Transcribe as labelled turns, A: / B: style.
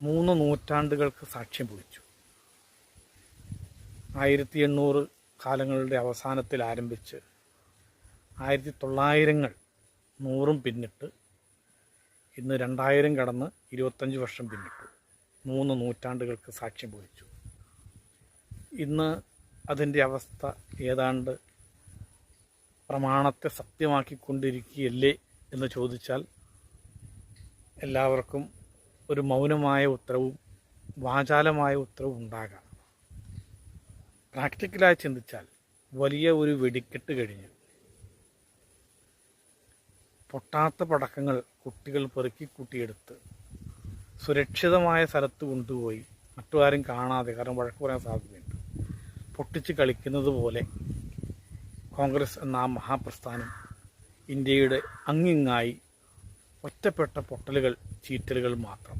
A: 3 നൂറ്റാണ്ടുകൾക്ക് സാക്ഷ്യം വഹിച്ചു. 1800 കാലങ്ങളുടെ അവസാനത്തിൽ ആരംഭിച്ച് 1900-ങ്ങൾ 100 പിന്നിട്ട് ഇന്ന് 2000 കടന്ന് 25 വർഷം പിന്നിട്ടു. 3 നൂറ്റാണ്ടുകൾക്ക് സാക്ഷ്യം വഹിച്ചു. ഇന്ന് അതിൻ്റെ അവസ്ഥ ഏതാണ്ട് പ്രമാണത്തെ സത്യമാക്കിക്കൊണ്ടിരിക്കുകയല്ലേ എന്ന് ചോദിച്ചാൽ എല്ലാവർക്കും ഒരു മൗനമായ ഉത്തരവും വാചാലമായ ഉത്തരവും ഉണ്ടാകാം. പ്രാക്ടിക്കലായി ചിന്തിച്ചാൽ വലിയ ഒരു വെടിക്കെട്ട് കഴിഞ്ഞ് പൊട്ടാത്ത പടക്കങ്ങൾ കുട്ടികൾ പെറുക്കിക്കൂട്ടിയെടുത്ത് സുരക്ഷിതമായ സ്ഥലത്ത് കൊണ്ടുപോയി മറ്റാരും കാണാതെ, കാരണം വഴക്ക് പറയാൻ സാധ്യതയുണ്ട്, പൊട്ടിച്ച് കളിക്കുന്നത് പോലെ കോൺഗ്രസ് എന്ന ആ മഹാപ്രസ്ഥാനം ഇന്ത്യയുടെ അങ്ങിങ്ങായി ഒറ്റപ്പെട്ട പൊട്ടലുകൾ, ചീറ്റലുകൾ മാത്രം.